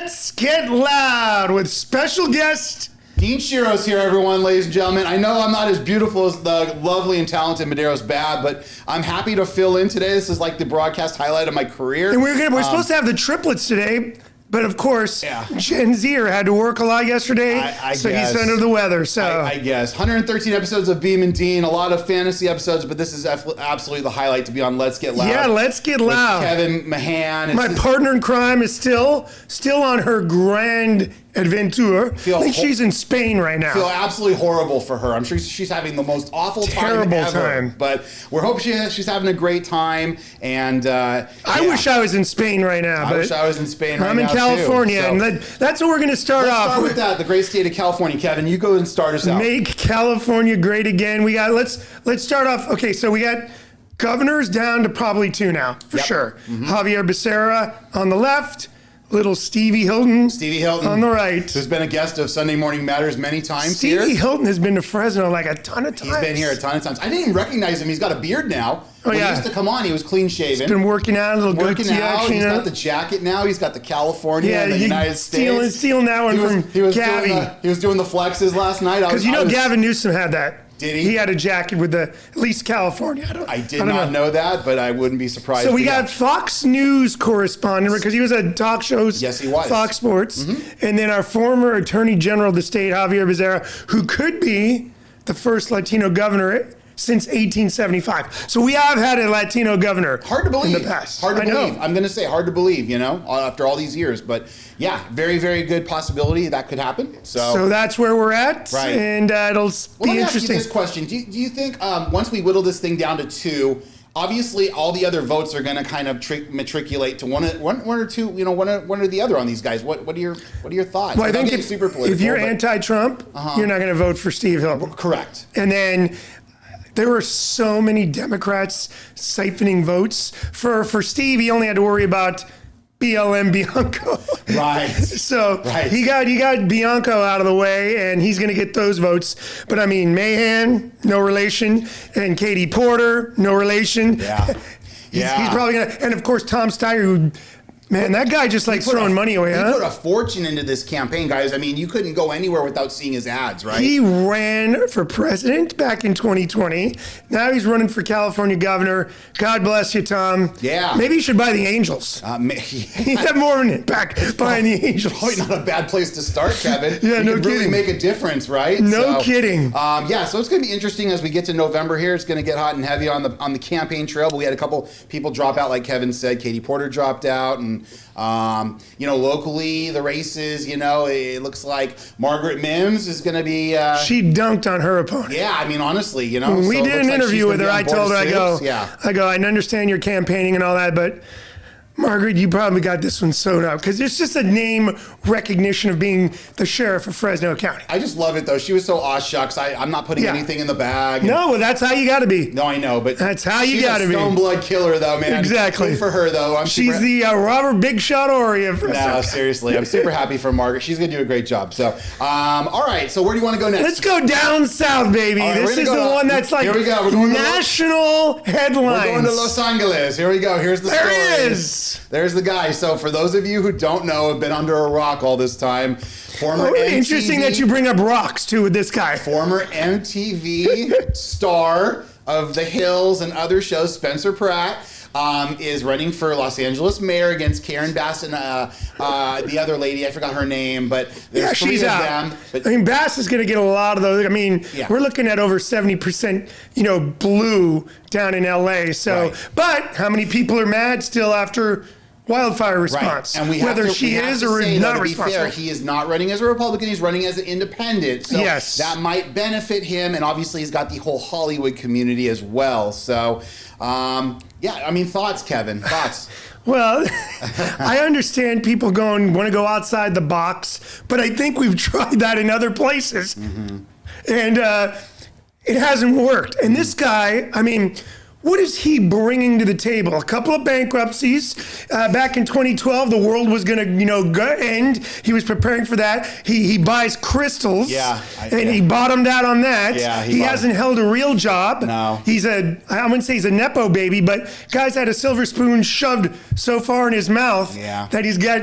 Let's Get Loud with special guest Dean Schiro's here, everyone, ladies and gentlemen. I know I'm not as beautiful as the lovely and talented Mederios Bad, but I'm happy to fill in today. This is like the broadcast highlight of my career. And we're supposed to have the triplets today, but of course, Gen Zer had to work a lot yesterday, so he's under the weather. So I guess 113 episodes of Beam and Dean, a lot of fantasy episodes, but this is absolutely the highlight to be on Let's Get Loud. Yeah, Let's Get Loud. Kevin Mahan. My partner in crime is still on her grand adventure. I think she's in Spain right now. I feel absolutely horrible for her. I'm sure she's having the most awful time ever. But we're hoping she's having a great time. And I wish I was in Spain right now. I wish I was in Spain right now. I'm in California, too, and that's what we're going to start off Let's start with that, the great state of California. Kevin, you go and start us out. Make California great again. Let's start off. Okay, so we got governors down to probably 2 now, for sure. Mm-hmm. Javier Becerra on the left. Little Stevie Hilton on the right. Who's been a guest of Sunday Morning Matters many times here. Stevie Hilton has been to Fresno like a ton of times. He's been here a ton of times. I didn't even recognize him. He's got a beard now. When he used to come on, he was clean shaven. He's been working out, a little working goatee out. action. He's got the jacket now. He's got the California and the United States. Stealing that one from Gavin. He was doing the flexes last night. Because Gavin Newsom had that. Did he? He had a jacket with at least California. I did not know that, but I wouldn't be surprised. So we got Fox News correspondent, because he was at talk shows. Yes, he was. Fox Sports. Mm-hmm. And then our former Attorney General of the state, Javier Becerra, who could be the first Latino governor since 1875. So we have had a Latino governor. Hard to believe. In the past. Hard to believe. I'm going to say hard to believe, after all these years. But yeah, very, very good possibility that could happen. So that's where we're at. Right. And it'll be interesting. Ask you this question. Do you think once we whittle this thing down to 2, obviously all the other votes are going to kind of matriculate to one or two, one or the other on these guys. What are your thoughts? Well, I think if you're anti-Trump, you're not going to vote for Steve Hilton. Correct. And then there were so many Democrats siphoning votes. For Steve, he only had to worry about BLM Bianco. Right. So he got Bianco out of the way, and he's going to get those votes. But I mean, Mahan, no relation, and Katie Porter, no relation. Yeah. He's probably going to, and of course Tom Steyer, who. Man, that guy just likes throwing money away, huh? He put a fortune into this campaign, guys. I mean, you couldn't go anywhere without seeing his ads, right? He ran for president back in 2020. Now he's running for California governor. God bless you, Tom. Yeah. Maybe you should buy the Angels. He'd have more of an impact buying the Angels. Probably not a bad place to start, Kevin. Yeah, no kidding. Really make a difference, right? No kidding. So it's going to be interesting as we get to November here. It's going to get hot and heavy on the campaign trail. But we had a couple people drop out, like Kevin said. Katie Porter dropped out, and locally, the races, it looks like Margaret Mims is going to be... she dunked on her opponent. Yeah, I mean, honestly, When we did an interview with her, I told her, I go, I understand you're campaigning and all that, but Margaret, you probably got this one sewn up, because it's just a name recognition of being the sheriff of Fresno County. I just love it, though. She was so aw shucks. I'm not putting anything in the bag. No, well, that's how you got to be. No, I know, but that's how you got to be. She's a stone blood killer, though, man. Exactly. Good for her, though. She's the Robert Big Shot Ori of Fresno County. Seriously. I'm super happy for Margaret. She's going to do a great job. So, all right. So where do you want to go next? Let's go down south, baby. Right, this is the one that's like here we go. We're going national headlines. We're going to Los Angeles. Here we go. Here's the story. There he is. There's the guy. So for those of you who don't know, have been under a rock all this time, former MTV... Interesting that you bring up rocks, too, with this guy. Former MTV star of The Hills and other shows, Spencer Pratt, is running for Los Angeles mayor against Karen Bass and the other lady. I forgot her name, but there's three of them. But, Bass is going to get a lot of those. I mean, we're looking at over 70%, blue down in LA. So, but how many people are mad still after wildfire response? Right. And whether she is or not responsible. Fair, he is not running as a Republican. He's running as an independent. So that might benefit him. And obviously, he's got the whole Hollywood community as well. So, thoughts, Kevin? Thoughts? Well, I understand people want to go outside the box, but I think we've tried that in other places. Mm-hmm. And it hasn't worked. And this guy, what is he bringing to the table? A couple of bankruptcies. Back in 2012, the world was going to, end. He was preparing for that. He buys crystals. And he bottomed out on that. He hasn't held a real job. No. I wouldn't say he's a Nepo baby, but guy's had a silver spoon shoved so far in his mouth that he's got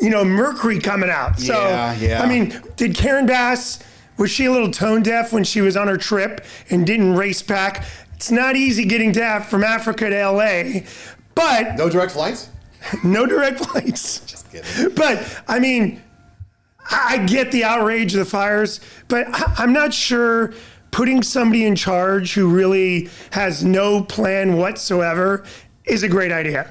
mercury coming out. So, Yeah. I mean, did Karen Bass, was she a little tone deaf when she was on her trip and didn't race back? It's not easy getting from Africa to LA, but No direct flights? no direct flights. Just kidding. But I mean, I get the outrage of the fires, but I'm not sure putting somebody in charge who really has no plan whatsoever is a great idea.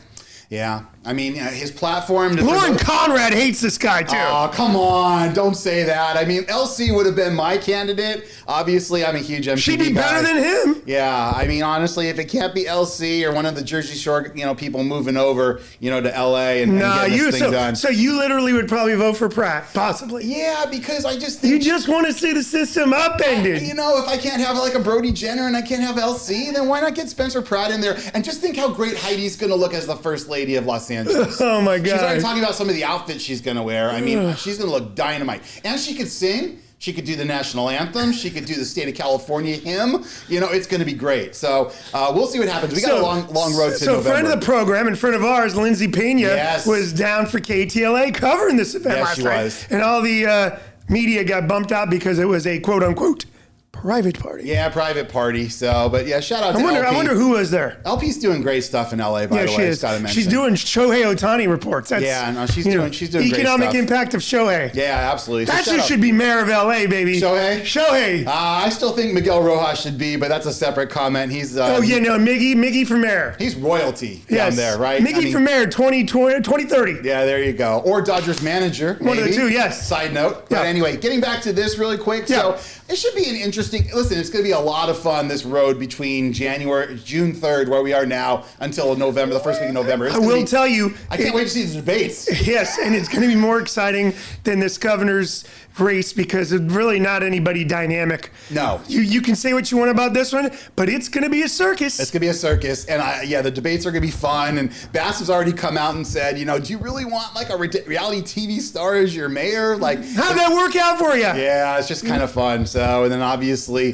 Yeah. I mean, his platform. Lauren Conrad hates this guy too. Oh, come on. Don't say that. I mean, LC would have been my candidate. Obviously, I'm a huge MTV She'd be better than him. Yeah. I mean, honestly, if it can't be LC or one of the Jersey Shore, people moving over, to LA and getting this thing done. So you literally would probably vote for Pratt, possibly. Yeah, because I just think you just want to see the system upended. If I can't have like a Brody Jenner and I can't have LC, then why not get Spencer Pratt in there? And just think how great Heidi's going to look as the first lady of Los Angeles. Oh my God. She's already talking about some of the outfits she's going to wear. I mean, she's going to look dynamite. And she could sing. She could do the national anthem. She could do the state of California hymn. It's going to be great. So we'll see what happens. We got a long road to November. So friend of the program and friend of ours, Lindsay Pena, was down for KTLA covering this event last night. Was. And all the media got bumped out because it was a quote unquote private party. Yeah, private party. So, but yeah, shout out to LP. I wonder who was there. LP's doing great stuff in LA, by the way. She is. She's doing Shohei Ohtani reports. That's, she's doing great stuff. Economic impact of Shohei. Yeah, absolutely. That's who should be mayor of LA, baby. Shohei? I still think Miguel Rojas should be, but that's a separate comment. He's Miggy for mayor. He's royalty down there, right? Miggy for mayor 2030. Yeah, there you go. Or Dodgers manager, One of the two, yes. Side note. But anyway, getting back to this really quick. So it should be an interesting, listen, it's going to be a lot of fun, this road between June 3rd, where we are now, until November, the first week of November. I will tell you. I can't wait to see the debates. Yes, and it's going to be more exciting than this governor's race because it's really not anybody dynamic. No. You can say what you want about this one, but it's going to be a circus. It's going to be a circus. And the debates are going to be fun. And Bass has already come out and said, do you really want like a reality TV star as your mayor? Like, how'd that work out for you? Yeah, it's just kind of fun. So, and then obviously,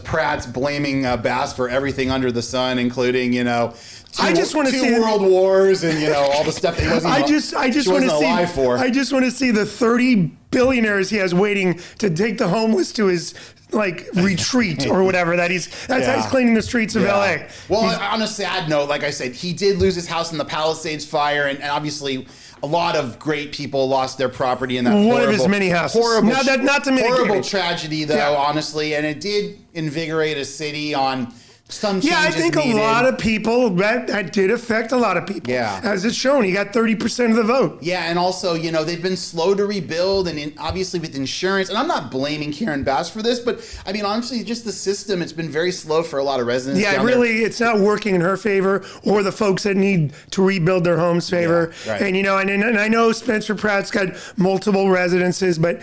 Pratt's blaming Bass for everything under the sun, including, I just want to see world wars and all the stuff that he wasn't. I just want to see. Alive for. I just want to see the 30 billionaires he has waiting to take the homeless to his retreat or whatever that's how he's cleaning the streets of LA. Well, on a sad note, like I said, he did lose his house in the Palisades fire, and obviously a lot of great people lost their property in that one of his many houses. Horrible tragedy, though, honestly, and it did invigorate a city on some changes I think needed. A lot of people, that did affect a lot of people. Yeah. As it's shown, he got 30% of the vote. Yeah, and also, they've been slow to rebuild, and obviously with insurance, and I'm not blaming Karen Bass for this, but I mean, honestly, just the system, it's been very slow for a lot of residents. Yeah, it's not working in her favor or the folks that need to rebuild their homes' favor. Yeah, right. And, and I know Spencer Pratt's got multiple residences, but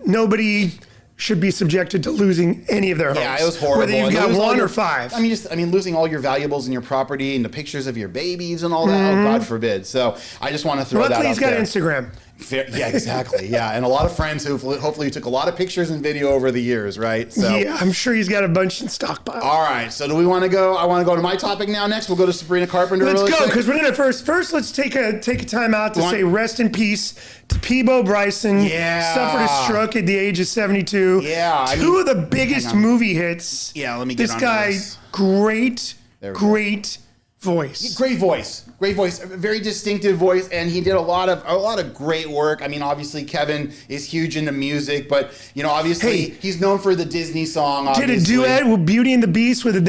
nobody should be subjected to losing any of their homes. Yeah, it was horrible. Whether you've got one or five. I mean, losing all your valuables and your property and the pictures of your babies and all that. Oh, God forbid. So I just want to throw that out there. Luckily, he's got Instagram. Yeah, exactly. Yeah, and a lot of friends who hopefully took a lot of pictures and video over the years, right? So yeah, I'm sure he's got a bunch in stockpile. All right, so do we want to go? I want to go to my topic now. Next, we'll go to Sabrina Carpenter. Let's go because we're gonna first. Let's take a time out to say rest in peace to Peebo Bryson. Yeah, suffered a stroke at the age of 72. Yeah, two of the biggest movie hits. Yeah, let me get this guy. Great voice. Great voice, a very distinctive voice, and he did a lot of great work. I mean, obviously Kevin is huge into music, but obviously he's known for the Disney song. Obviously. Did a duet with Beauty and the Beast with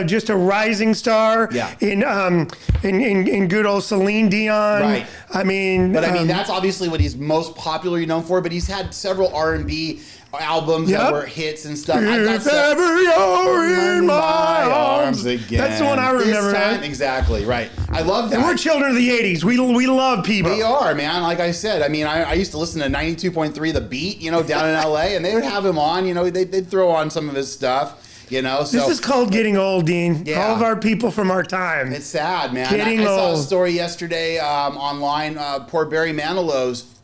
just a rising star. Yeah. In good old Celine Dion. Right. I mean, that's obviously what he's most popularly known for. But he's had several R&B albums that were hits and stuff. If ever you're in my arms again. That's the one I remember. Exactly, right. I love that. And we're children of the 80s. We love Peebo. We are, man. Like I said, I mean, I used to listen to 92.3 The Beat, down in LA, and they would have him on, they'd throw on some of his stuff. So this is called getting old, Dean. Yeah. All of our people from our time. It's sad, man. Getting old. I saw a story yesterday online. Poor Barry Manilow's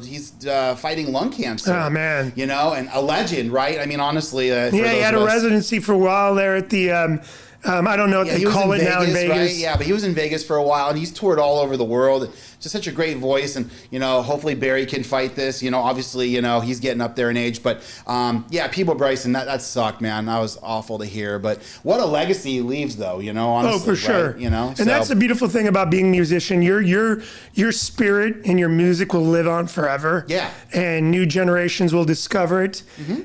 he's fighting lung cancer. Oh man. And a legend, right? I mean, honestly. He had a residency for a while there at the I don't know what they call it now in Vegas. Right? Yeah, but he was in Vegas for a while, and he's toured all over the world. Just such a great voice, and hopefully Barry can fight this. Obviously, he's getting up there in age, but Peebo Bryson, that sucked, man. That was awful to hear, but what a legacy he leaves, though. Honestly, for sure. Right? And that's the beautiful thing about being a musician. Your spirit and your music will live on forever. Yeah, and new generations will discover it,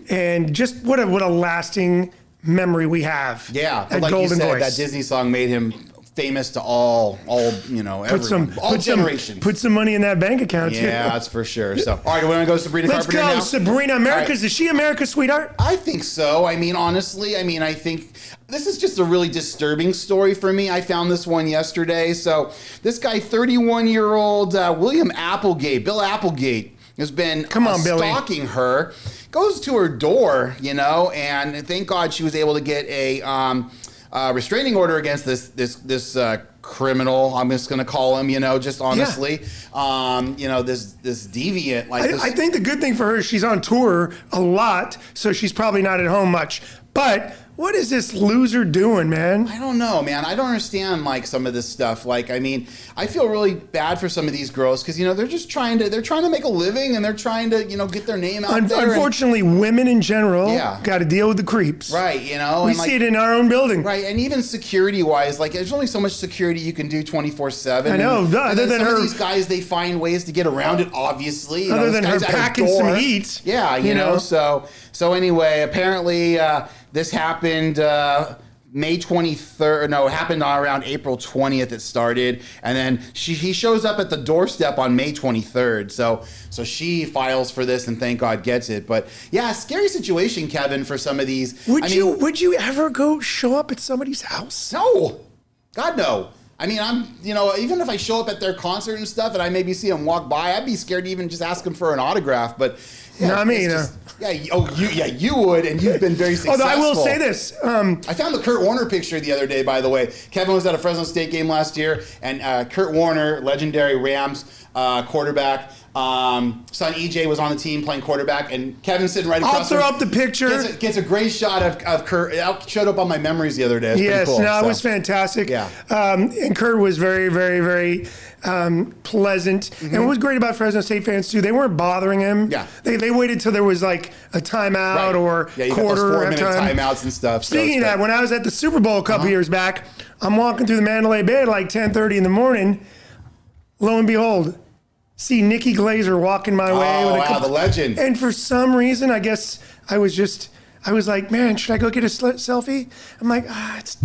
and just what a lasting memory we have. Yeah, at like Golden you said, Voice. that Disney song made him famous to all everyone, all generations. Put some money in that bank account too. Yeah, that's for sure. So, all right, do we want to go to Sabrina Let's Carpenter go, now? Sabrina. America's, is she America's sweetheart? I think so. I mean, honestly, I think this is just a really disturbing story for me. I found this one yesterday. So, this guy, 31-year-old Bill Applegate, has been stalking her. Goes to her door, and thank God she was able to get a restraining order against this criminal. I'm just going to call him, just honestly, this deviant. I think the good thing for her is she's on tour a lot, so she's probably not at home much. But what is this loser doing, man? I don't know, man. I don't understand some of this stuff. I feel really bad for some of these girls because they're just trying to make a living and they're trying to get their name out there. Unfortunately, women in general got to deal with the creeps. Right, we see it in our own building. Right, and even security-wise, there's only so much security you can do 24/7. I know. Other than some of these guys, they find ways to get around it. Obviously, other than her packing some heat. Yeah, you know. So anyway, apparently this happened May 23rd. No, it happened around April 20th. It started, and then he shows up at the doorstep on May 23rd. So she files for this, and thank God gets it. But yeah, scary situation, Kevin, for some of these. Would you ever go show up at somebody's house? No, God no. I mean, even if I show up at their concert and stuff, and I maybe see them walk by, I'd be scared to even just ask them for an autograph. But yeah, you would, and you've been very successful. Although I will say this, I found the Kurt Warner picture the other day. By the way, Kevin was at a Fresno State game last year, and Kurt Warner, legendary Rams quarterback. Son EJ was on the team playing quarterback, and Kevin's sitting right across. I'll throw up the picture. Gets a great shot of Kurt. It showed up on my memories the other day. Yes, cool, it was fantastic. Yeah. And Kurt was very, very, very pleasant. And what was great about Fresno State fans too, they weren't bothering him. Yeah. They waited till there was a timeout or you quarter got those 4-minute halftime. timeouts and stuff. Speaking of that, when I was at the Super Bowl a couple years back, I'm walking through the Mandalay Bay at 10:30 in the morning. Lo and behold, see Nikki Glazer walking my way. The legend. And for some reason, I guess I was like, man, should I go get a selfie? I'm like, it's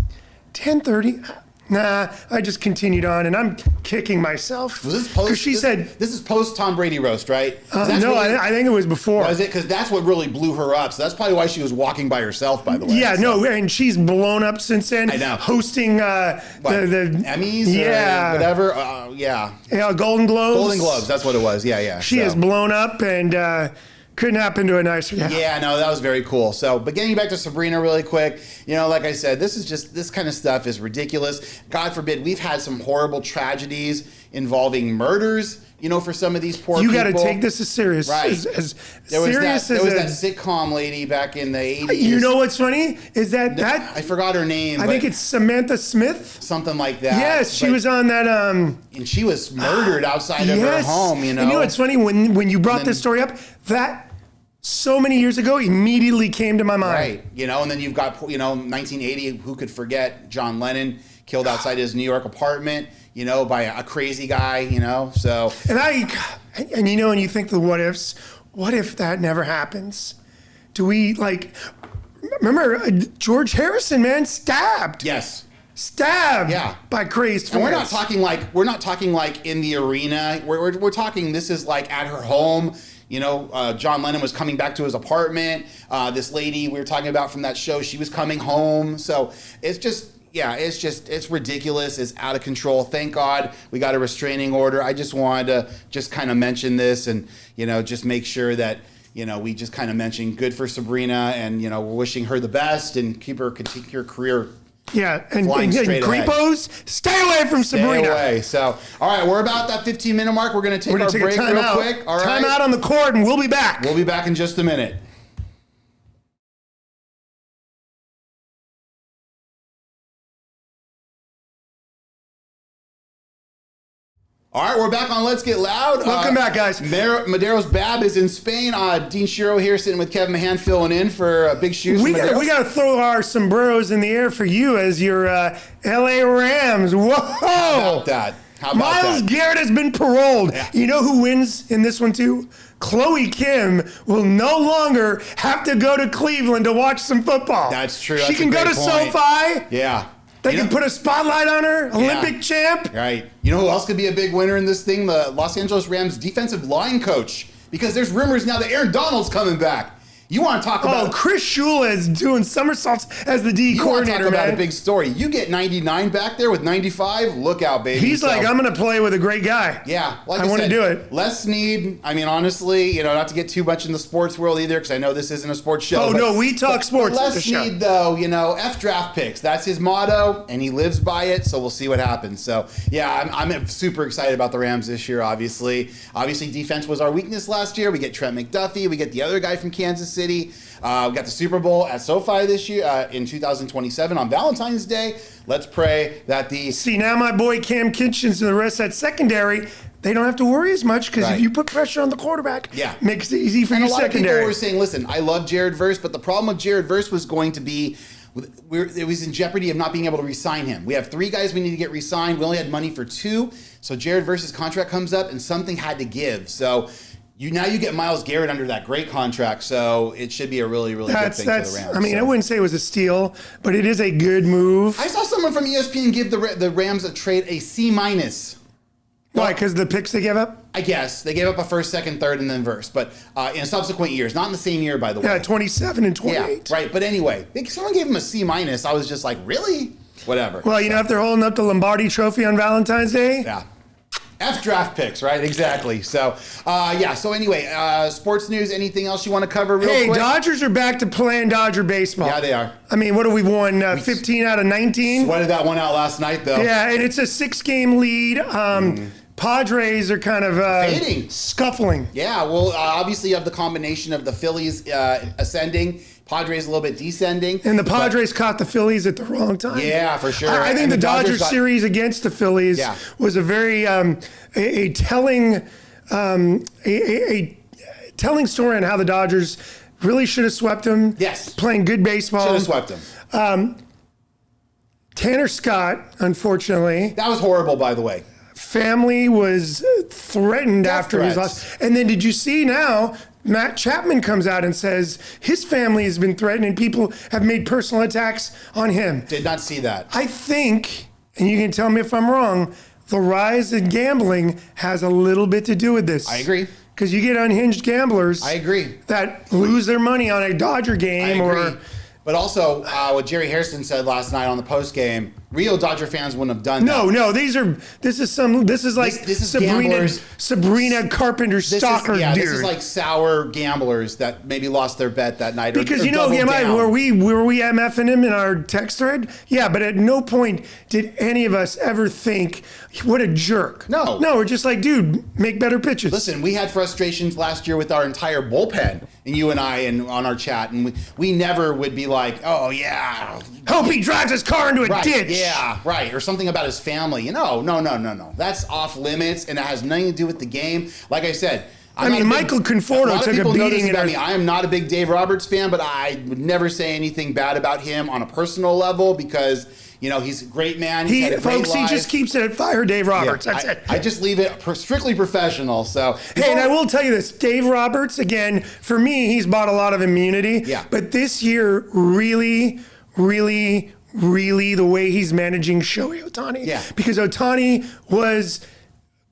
10:30. Nah, I just continued on, and I'm kicking myself. Was this post? Because she said this is post Tom Brady roast, right? No, I think it was before. Was it? Because that's what really blew her up. So that's probably why she was walking by herself. By the way. Yeah, no, and she's blown up since then. I know. Hosting the Emmys, or whatever. Yeah, Golden Globes. Golden Globes. That's what it was. Yeah. She has blown up and. Couldn't happen to a nicer guy. Yeah, no, that was very cool. So, but getting back to Sabrina really quick, like I said, this kind of stuff is ridiculous. God forbid, we've had some horrible tragedies involving murders, for some of these poor people. You got to take this as serious. Right. There was that sitcom lady back in the 80s. You know what's funny? Is that I forgot her name. I think it's Samantha Smith. Something like that. Yes, she was on that. And she was murdered outside of her home, And you know what's funny? When you brought this story up, that so many years ago immediately came to my mind. Right. And then you've got, 1980, who could forget John Lennon killed outside his New York apartment, by a crazy guy, so. And you think the what ifs, what if that never happens? Do we remember George Harrison, man, stabbed. Yes. Stabbed. Yeah. By crazed fans. And we're not talking like in the arena. We're talking, this is like at her home. John Lennon was coming back to his apartment. This lady we were talking about from that show, she was coming home. So it's just, it's ridiculous. It's out of control. Thank God we got a restraining order. I just wanted to just kind of mention this and, just make sure that, we just kind of mentioned good for Sabrina and, we're wishing her the best and continue her career. Yeah, and creepos, stay away from Sabrina. Stay away. So, all right, we're about that 15-minute mark. We're going to take our break real quick. All right. Time out on the court, and we'll be back. We'll be back in just a minute. All right, we're back on Let's Get Loud. Welcome back, guys. Mederios Bab is in Spain. Dean Schiro here sitting with Kevin Mahan filling in for Big Shoes. We got to throw our sombreros in the air for you as your LA Rams. Whoa! How about that? Myles Garrett has been paroled. Yeah. You know who wins in this one too? Chloe Kim will no longer have to go to Cleveland to watch some football. That's true. She can go to SoFi. Yeah. They can put a spotlight on her, Olympic champ. Right. You know who else could be a big winner in this thing? The Los Angeles Rams defensive line coach. Because there's rumors now that Aaron Donald's coming back. You want to talk about... Chris Shula is doing somersaults as the D coordinator, You want to talk about a big story. You get 99 back there with 95, look out, baby. He's like, I'm going to play with a great guy. Yeah. Like I want to do it. Less Snead, I mean, honestly, not to get too much in the sports world either, because I know this isn't a sports show. No, we talk sports. Les Snead, though, F draft picks. That's his motto, and he lives by it, so we'll see what happens. So, yeah, I'm super excited about the Rams this year, obviously. Obviously, defense was our weakness last year. We get Trent McDuffie. We get the other guy from Kansas City. We got the Super Bowl at SoFi this year in 2027 on Valentine's Day. Let's pray that See, now my boy Cam Kitchens and the rest of that secondary, they don't have to worry as much because if you put pressure on the quarterback, makes it easy for your secondary. And a lot of people were saying, listen, I love Jared Verse, but the problem with Jared Verse was going to be it was in jeopardy of not being able to re-sign him. We have 3 guys we need to get re-signed. We only had money for 2. So Jared Verse's contract comes up and something had to give. So now you get Myles Garrett under that great contract, so it should be a really, really good thing for the Rams. I mean, I wouldn't say it was a steal, but it is a good move. I saw someone from ESPN give the Rams a trade a C-. Why? Because the picks they gave up? I guess. They gave up a first, second, third, and then Verse. But in subsequent years. Not in the same year, by the way. Yeah, 27 and 28. Yeah, right. But anyway, someone gave him a C-. I was just like, really? Whatever. Well, if they're holding up the Lombardi Trophy on Valentine's Day. Yeah. F draft picks, right? Exactly. So, So anyway, sports news. Anything else you want to cover real quick? Hey, Dodgers are back to playing Dodger baseball. Yeah, they are. I mean, what have we won? 15 out of 19? Sweated that one out last night, though. Yeah, and it's a 6-game lead. Padres are kind of fading, scuffling. Yeah, well, obviously you have the combination of the Phillies ascending, Padres a little bit descending. And the Padres caught the Phillies at the wrong time. Yeah, for sure. I think the Dodgers series against the Phillies was a very a telling telling story on how the Dodgers really should have swept them. Yes. Playing good baseball. Should have swept them. Tanner Scott, unfortunately. That was horrible, by the way. Family was threatened after his loss. And then did you see now, Matt Chapman comes out and says his family has been threatened and people have made personal attacks on him. Did not see that. I think, and you can tell me if I'm wrong, the rise in gambling has a little bit to do with this. I agree. Because you get unhinged gamblers. I agree. That lose their money on a Dodger game. I agree. But also, what Jerry Hairston said last night on the post game, real Dodger fans wouldn't have done that. No, this is like Sabrina Carpenter stalker dude. This is like sour gamblers that maybe lost their bet that night. Because were we MFing him in our text thread? Yeah, but at no point did any of us ever think, what a jerk. No, we're just like, dude, make better pitches. Listen, we had frustrations last year with our entire bullpen, and you and I, and on our chat, and we never would be like, oh yeah, hope he drives his car into a ditch. Yeah, right. Or something about his family. No. That's off limits, and it has nothing to do with the game. Like I said, Michael Conforto took a beating. I am not a big Dave Roberts fan, but I would never say anything bad about him on a personal level because, he's a great man. He's had a great life. He just keeps it at fire Dave Roberts. That's it. I just leave it strictly professional. So and I will tell you this, Dave Roberts, again, for me, he's bought a lot of immunity. Yeah. But this year, really, really, really the way he's managing Shohei Ohtani. Yeah. Because Ohtani was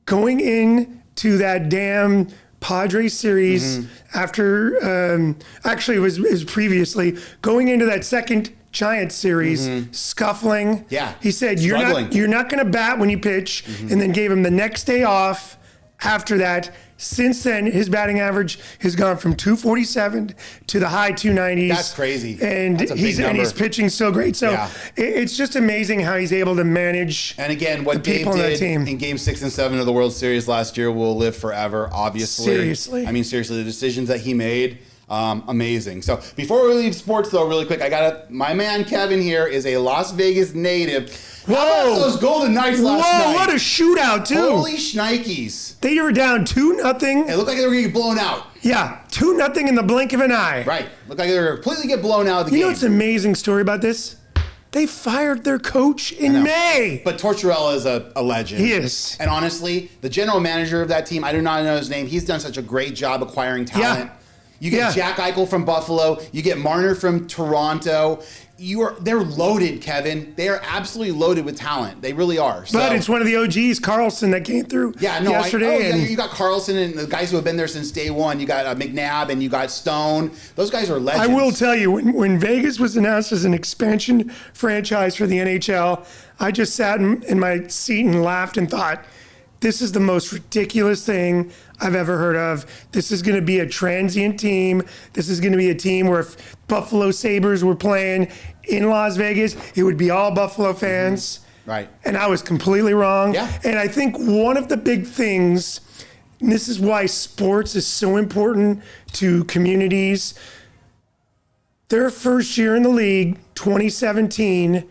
going into that damn Padres series after, actually it was previously, going into that second Giants series, scuffling. Yeah. He said, you're not going to bat when you pitch, and then gave him the next day off after that. Since then, his batting average has gone from 247 to the high 290s. That's crazy. And he's pitching so great. So it's just amazing how he's able to manage. And again, what Dave did in Game 6 and 7 of the World Series last year will live forever, obviously. Seriously. The decisions that he made, amazing. So before we leave sports, though, really quick, my man Kevin here is a Las Vegas native. Whoa. How about those Golden Knights last night? Whoa, what a shootout, too. Holy shnikes. They were down 2-0. It looked like they were going to get blown out. Yeah, 2-0 in the blink of an eye. Right. Looked like they were completely get blown out of the game. You know what's an amazing story about this? They fired their coach in May. But Tortorella is a legend. He is. And honestly, the general manager of that team, I do not know his name. He's done such a great job acquiring talent. Yeah. You get Jack Eichel from Buffalo. You get Marner from Toronto. They're loaded, Kevin. They are absolutely loaded with talent. They really are. So, But it's one of the OGs, Carlson, that came through yesterday. You got Carlson and the guys who have been there since day one. You got McNabb and you got Stone. Those guys are legends. I will tell you, when Vegas was announced as an expansion franchise for the NHL, I just sat in my seat and laughed and thought, this is the most ridiculous thing I've ever heard of. This is going to be a transient team. This is going to be a team where if Buffalo Sabres were playing in Las Vegas, it would be all Buffalo fans. Mm-hmm. Right. And I was completely wrong. Yeah. And I think one of the big things, and this is why sports is so important to communities, their first year in the league, 2017,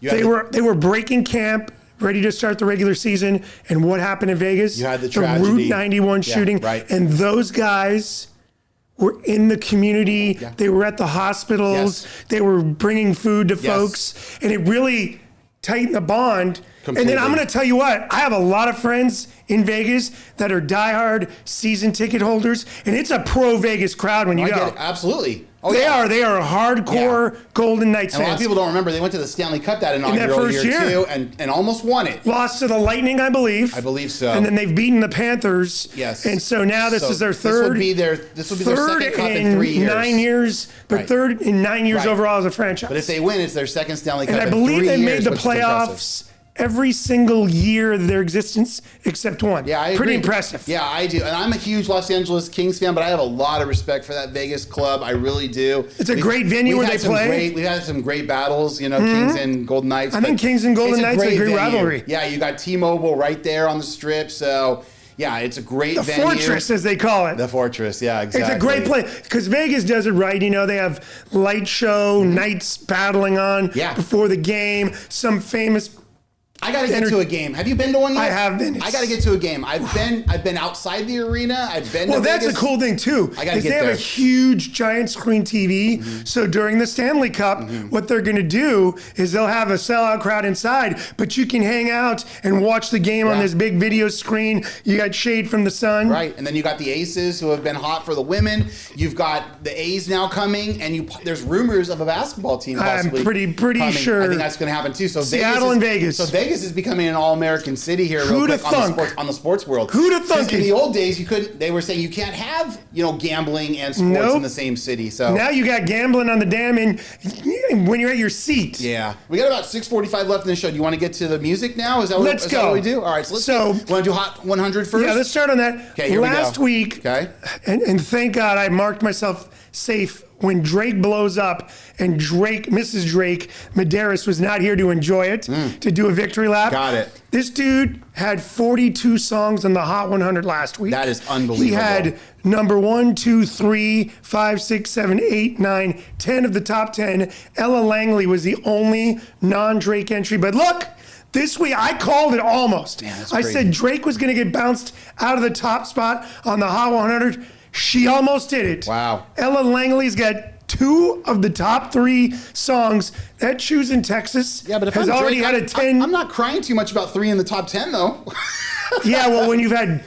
they were breaking camp, ready to start the regular season, and what happened in Vegas? You had the tragedy. Route 91 shooting, right. And those guys were in the community. Yeah. They were at the hospitals. Yes. They were bringing food to folks, and it really tightened the bond. Completely. And then I'm going to tell you what, I have a lot of friends in Vegas that are diehard season ticket holders, and it's a pro Vegas crowd when you go. Get it. Absolutely. Oh, They are hardcore Golden Knights and fans. a lot of people don't remember they went to the Stanley Cup that inaugural first year. too, and almost won it. Lost to the Lightning, I believe. I believe so. And then they've beaten the Panthers. Yes. And so now this is their third. This will be their second cup in 3 years. 9 years, but Right. third in 9 years Right. overall as a franchise. But if they win, it's their second Stanley Cup and I in believe 3 they years, made the which is impressive. playoffs every single year of their existence except one. Yeah, I agree. Pretty impressive. Yeah, I do. And I'm a huge Los Angeles Kings fan, but I have a lot of respect for that Vegas club. I really do. It's a great venue where they play. We've had some great battles, Kings and Golden Knights. I think Kings and Golden Knights are a great rivalry. Yeah, you got T-Mobile right there on the strip, so yeah, it's a great The venue. Fortress, as they call it. The Fortress, yeah, exactly. It's a great place because Vegas does it right. They have light show, knights battling on before the game, some famous. I got to get to a game. Have you been to one yet? I have been. I got to get to a game. I've been outside the arena. I've been to that's Vegas. a cool thing too. I got to get they there. have a huge giant screen TV. So during the Stanley Cup, what they're going to do is they'll have a sellout crowd inside, but you can hang out and watch the game on this big video screen. You got shade from the sun. Right, and then you got the Aces who have been hot for the women. You've got the A's now coming, and there's rumors of a basketball team possibly I'm pretty coming. sure. I think that's going to happen too. So Seattle and Vegas. So Vegas is becoming an all-American city here. Who'd real have quick thunk? on the sports world. Who'd have thunk In it? the old days, you couldn't. They were saying you can't have gambling and sports Nope. in the same city. So Now you got gambling on the dam and when you're at your seat. yeah, we got about 6:45 left in the show. Do you want to get to the music now? Is that what, Let's is that go. what we do? All right, so want to do Hot 100 first? Yeah, let's start on that. Okay, here we go. Last week, Okay. and thank God I marked myself safe when Drake blows up and Mrs. Drake, Mederios was not here to enjoy it, to do a victory lap. Got it. This dude had 42 songs on the Hot 100 last week. That is unbelievable. He had number 1, 2, 3, 5, 6, 7, 8, 9, 10 of the top 10. Ella Langley was the only non-Drake entry. But look, this week, I called it almost. Man, that's I crazy. said Drake was going to get bounced out of the top spot on the Hot 100. She almost did it. Wow. Ella Langley's got 2 of the top 3 songs. That Shoes in Texas Yeah, but if has I'm already Drake, had a 10. I'm not crying too much about 3 in the top 10 though. Yeah, well, when you've had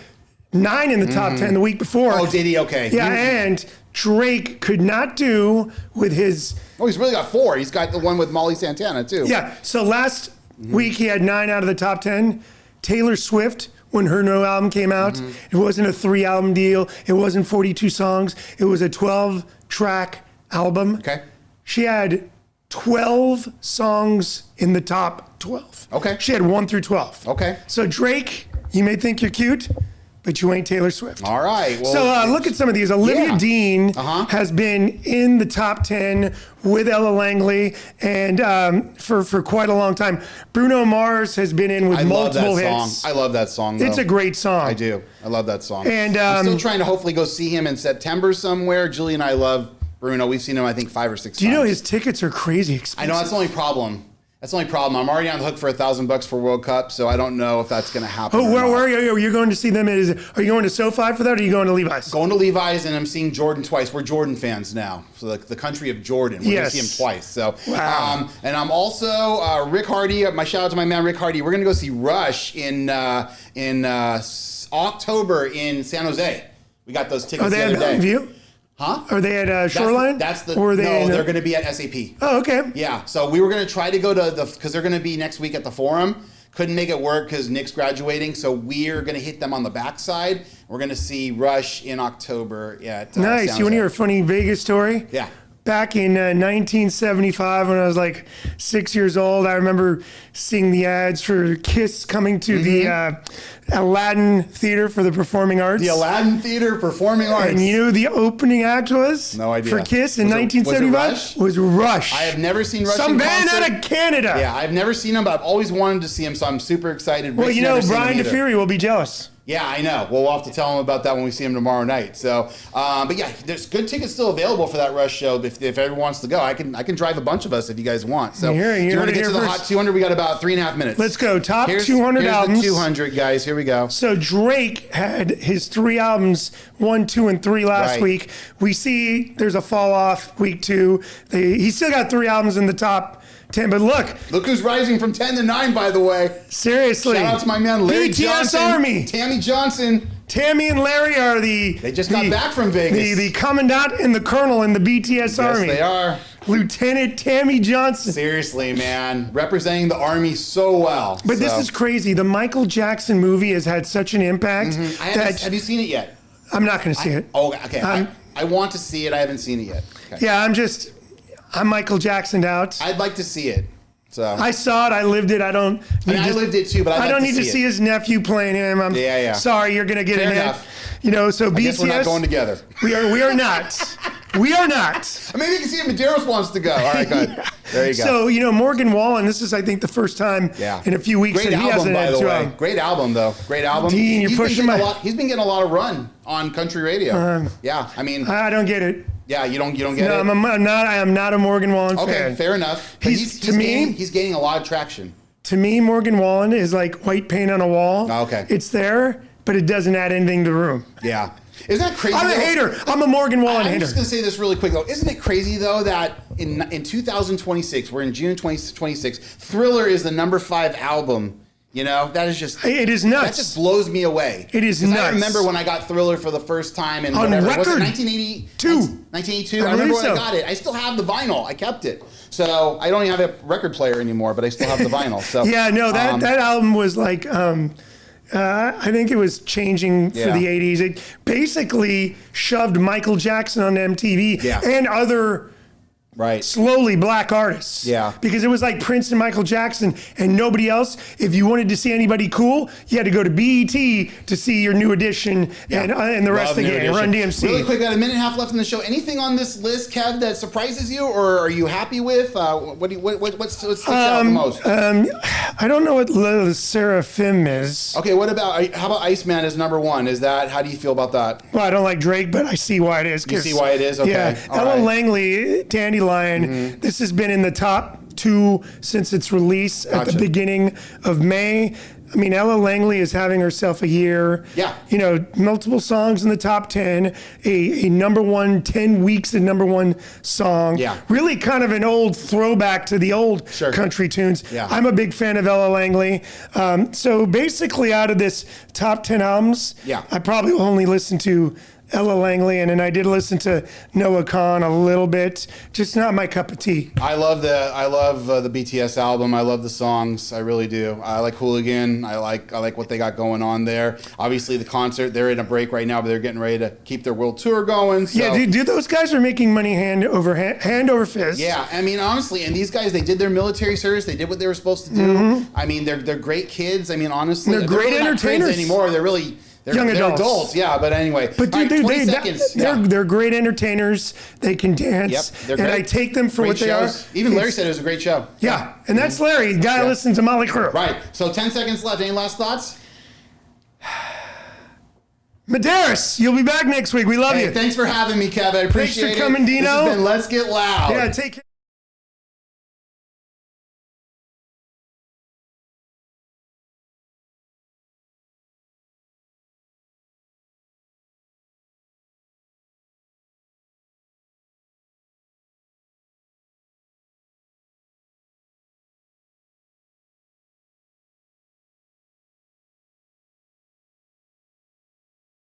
9 in the top 10 the week before. Oh, did he? Okay. Yeah, and Drake could not do with his. Oh, he's really got 4. He's got the one with Molly Santana too. Yeah, so last week he had 9 out of the top 10. Taylor Swift, when her new album came out, it wasn't a 3-album deal. It wasn't 42 songs. It was a 12-track album. Okay. She had 12 songs in the top 12. Okay. She had 1 through 12. Okay. So Drake, you may think you're cute, but you ain't Taylor Swift. All right. Well, So look at some of these. Olivia Dean has been in the top 10 with Ella Langley and for quite a long time. Bruno Mars has been in with multiple love that hits. song. I love that song. It's though. a great song. I do. I love that song. And I'm still trying to hopefully go see him in September somewhere. Julie and I love Bruno. We've seen him, I think, 5 or 6 times. do you know his tickets are crazy expensive? I know that's the only problem. That's the only problem. I'm already on the hook for $1,000 for World Cup, so I don't know if that's going to happen. Oh, where are you? You're going to see them? Are you going to SoFi for that, or are you going to Levi's? Going to Levi's, and I'm seeing Jordan twice. We're Jordan fans now. So the country of Jordan. We're going to see him twice. So, wow. And I'm also Rick Hardy. My shout out to my man Rick Hardy. We're going to go see Rush in October in San Jose. We got those tickets the other day. Mountain View? Huh? Are they at Shoreline? They're going to be at SAP. Oh, okay. Yeah, so we were going to try to go to because they're going to be next week at the Forum. Couldn't make it work because Nick's graduating, so we're going to hit them on the backside. We're going to see Rush in October at nice. You want to hear a funny Vegas story? Yeah. Back in 1975, when I was like 6 years old, I remember seeing the ads for Kiss coming to the Aladdin Theater for the Performing Arts. The Aladdin Theater Performing Arts. And you know who the opening act was? No idea. For Kiss in 1975? Was Rush. I have never seen Rush Some in band concert. out of Canada. Yeah, I've never seen him, but I've always wanted to see him, so I'm super excited. Well, Rick's you know, never seen Brian him either. DeFury will be jealous. Yeah, I know. Well, we'll have to tell him about that when we see him tomorrow night. So, but yeah, there's good tickets still available for that Rush show. If everyone wants to go, I can drive a bunch of us if you guys want. So, do you want to get to the Hot 200? We got about 3.5 minutes. Let's go. Top 200 albums. Here's the 200, guys. Here we go. So Drake had his 3 albums, 1, 2, and 3 last week. We see there's a fall off week 2. He still got 3 albums in the top 10, but look who's rising from 10 to 9, by the way. Seriously. Shout out to my man Larry BTS Johnson. Army. Tammy Johnson. Tammy and Larry are They just got back from Vegas. The commandant and the colonel in the BTS Army. Yes, they are. Lieutenant Tammy Johnson. Seriously, man. Representing the Army so well. But this is crazy. The Michael Jackson movie has had such an impact. Have you seen it yet? I'm not going to see it. Oh, okay. I want to see it. I haven't seen it yet. Okay. Yeah, I'm Michael Jacksoned out. I'd like to see it. So I saw it. I lived it. I lived it too, but I don't need to see his nephew playing him. I'm sorry, you're going to get Fair in enough. it. You know, so I BTS. guess we're not going together. We are not. We are not. Maybe you can see if Mederios wants to go. All right, good. There you go. So, you know, Morgan Wallen, this is, I think, the first time in a few weeks Great that he album, hasn't by had the to. way. Great album, though. Great album. Dean, you're pushing He's been getting a lot of run on country radio. Yeah, I mean. I don't get it. Yeah, you don't get it? No, I am not a Morgan Wallen fan. Okay, fair enough. But he's gaining a lot of traction. To me, Morgan Wallen is like white paint on a wall. Oh, okay. It's there, but it doesn't add anything to the room. Yeah. Isn't that crazy? I'm a hater. I'm a Morgan Wallen hater. I'm just going to say this really quick, though. Isn't it crazy, though, that in 2026, we're in June 2026, Thriller is the number 5 album. You know, that is just... It is nuts. That just blows me away. It is nuts. I remember when I got Thriller for the first time in on whatever. record? Was it 1982? 1982? I remember when I got it. I still have the vinyl. I kept it. So I don't even have a record player anymore, but I still have the vinyl. So yeah, no, that album was like... I think it was changing for the 80s. It basically shoved Michael Jackson on MTV and other slowly black artists. Yeah. Because it was like Prince and Michael Jackson and nobody else. If you wanted to see anybody cool, you had to go to BET to see your New Edition and the rest of the gang, Run DMC. Really quick, got a minute and a half left in the show. Anything on this list, Kev, that surprises you or are you happy with? What sticks out the most? I don't know what Le Seraphim is. Okay, how about Iceman as number 1? How do you feel about that? Well, I don't like Drake, but I see why it is. You see why it is? Okay. Yeah. Ella Langley, Dandelion, this has been in the top 2 since its release at the beginning of May. I mean, Ella Langley is having herself a year. Yeah. You know, multiple songs in the top 10, a number 1, 10 weeks of number 1 song. Yeah. Really kind of an old throwback to the old country tunes. Yeah. I'm a big fan of Ella Langley. So basically out of this top 10 albums, I probably only listen to Ella Langley, and then I did listen to Noah Kahan a little bit. Just not my cup of tea. I love the BTS album. I love the songs. I really do. I like Hooligan. I like what they got going on there. Obviously, the concert. They're in a break right now, but they're getting ready to keep their world tour going. So. Yeah, dude, those guys are making money hand over fist. Yeah, I mean, honestly, and these guys, they did their military service. They did what they were supposed to do. I mean, they're great kids. I mean, honestly, they're great really entertainers not kids anymore. They're really. Young adults. Yeah, but anyway. But dude, they're great entertainers. They can dance. Yep, they're great. And I take them for what shows. they are. Even Larry said it was a great show. Yeah, and that's Larry, the guy who listens to Motley Crue. Right. So 10 seconds left. Any last thoughts? Mederios, you'll be back next week. We love you. Thanks for having me, Kev. I appreciate it. Thanks for coming, Dino. This has been Let's Get Loud. Yeah, take care.